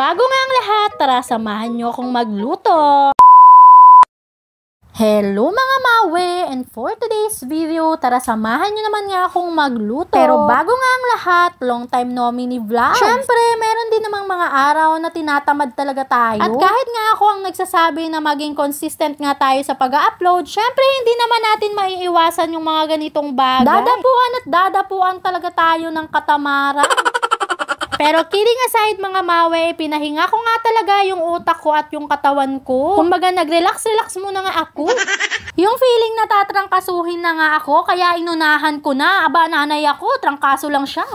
bago nga ang lahat, tara samahan nyo akong magluto. Hello mga mawe, and for today's video, tara samahan nyo naman nga akong magluto. Pero bago nga ang lahat, long time no mini vlog. Syempre, meron din namang mga araw na tinatamad talaga tayo. At kahit nga ako ang nagsasabi na maging consistent nga tayo sa pag-upload, syempre hindi naman natin maiiwasan yung mga ganitong bagay. Dadapuan at dadapuan talaga tayo ng katamaran. Pero kidding aside mga mawe, pinahinga ko nga talaga yung utak ko at yung katawan ko. Kumbaga nag-relax-relax muna nga ako. Yung feeling na tatrangkasuhin na nga ako, kaya inunahan ko na. Aba, nanay ako, trangkaso lang siya.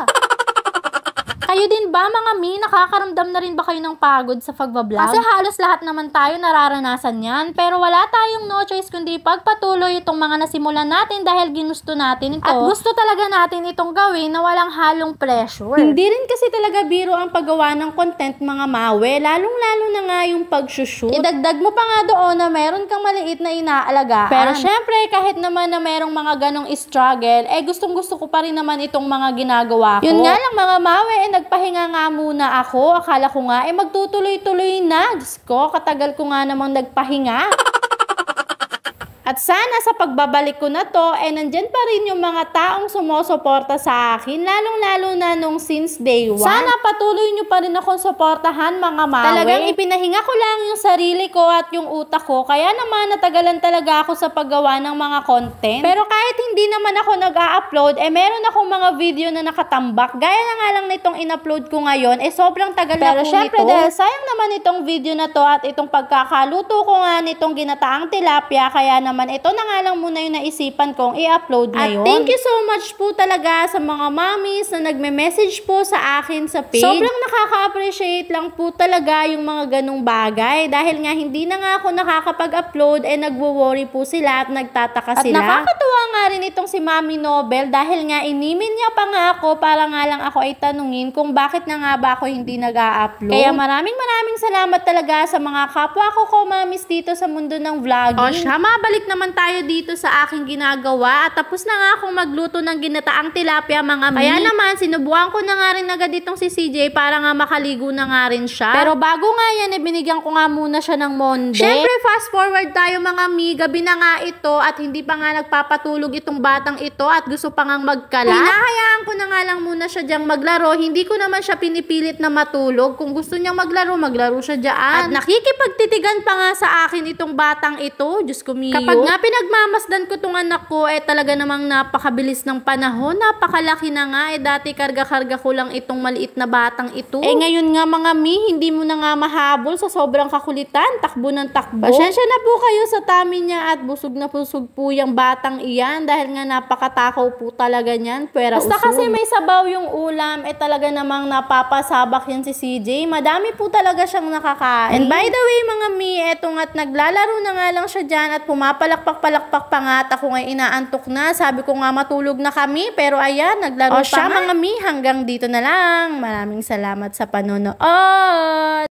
Kayo din ba mga mi, nakakaramdam na rin ba kayo ng pagod sa pagbablog? Kasi halos lahat naman tayo nararanasan yan. Pero wala tayong no choice kundi pagpatuloy itong mga nasimulan natin dahil ginusto natin ito. At gusto talaga natin itong gawin na walang halong pressure. Hindi rin kasi talaga biro ang paggawa ng content mga mawe, lalong-lalo na nga yung pag-shoot. Idagdag mo pa nga doon na meron kang maliit na inaalagaan. Pero syempre kahit naman na merong mga ganong struggle, gustong-gusto ko pa rin naman itong mga ginagawa ko. Yun nga lang mga mawe, nagpahinga nga muna ako. Akala ko nga, magtutuloy-tuloy na. Diyos ko, katagal ko nga namang nagpahinga. At sana sa pagbabalik ko na to, nandyan pa rin yung mga taong sumusuporta sa akin, lalong-lalo na nung since day one. Sana patuloy nyo pa rin akong suportahan mga mawe. Talagang ipinahinga ko lang yung sarili ko at yung utak ko, kaya naman natagalan talaga ako sa paggawa ng mga content. Pero kahit hindi naman ako nag-a-upload, meron akong mga video na nakatambak. Gaya na nga lang nitong in-upload ko ngayon, sobrang tagal na po nito. Pero syempre dahil sayang naman itong video na to at itong pagkakaluto ko nga nitong ginataang tilapia, kaya naman ito na nga lang muna yung naisipan kong i-upload ngayon. At thank you so much po talaga sa mga mommies na nagme-message po sa akin sa page. Sobrang nakaka-appreciate lang po talaga yung mga ganung bagay. Dahil nga hindi na nga ako nakakapag-upload, nagwo-worry po sila at nagtataka sila. At nakakatuwa nga rin itong si Mami Nobel dahil nga inimin niya pa nga ako para nga lang ako ay tanungin kung bakit na nga ba ako hindi nag-a-upload. Kaya maraming salamat talaga sa mga kapwa ko mommies dito sa mundo ng vlogging. O siya, mabalik naman tayo dito sa aking ginagawa at tapos na nga akong magluto ng ginataang tilapia mga mi. Kaya naman sinubukan ko na nga rin agad itong si CJ para nga makaligo na nga rin siya. Pero bago nga yan binigyan ko nga muna siya ng monde. Syempre fast forward tayo mga mi, gabi na nga ito at hindi pa nga nagpapatulog itong batang ito at gusto pa nga magkalat. Hinahayaan ko na nga lang muna siya diyang maglaro, hindi ko naman siya pinipilit na matulog. Kung gusto niyang maglaro siya dyan. At nakikipagtitigan pa nga sa akin itong batang ito. Diyos ko miyo. Kapag nga pinagmamasdan ko tong anak ko, talaga namang napakabilis ng panahon. Napakalaki na nga. Dati karga-karga ko lang itong maliit na batang ito. Ngayon nga mga mi, hindi mo na nga mahabol sa sobrang kakulitan. Takbo ng takbo. Pasensya na po kayo sa tummy niya at busog na busog po yung batang iyan dahil nga napakatakaw po talaga niyan. Pero basta kasi may sabaw yung ulam, talaga namang napapasabak yan si CJ. Madami po talaga siyang nakakain. And by the way mga mi, eto nga't naglalaro na nga lang siya dyan at pumapalakpak-palakpak pa nga at ako ngay inaantok na. Sabi ko nga matulog na kami, pero ayan, naglaro pa siya mga mi. Hanggang dito na lang. Maraming salamat sa panonood.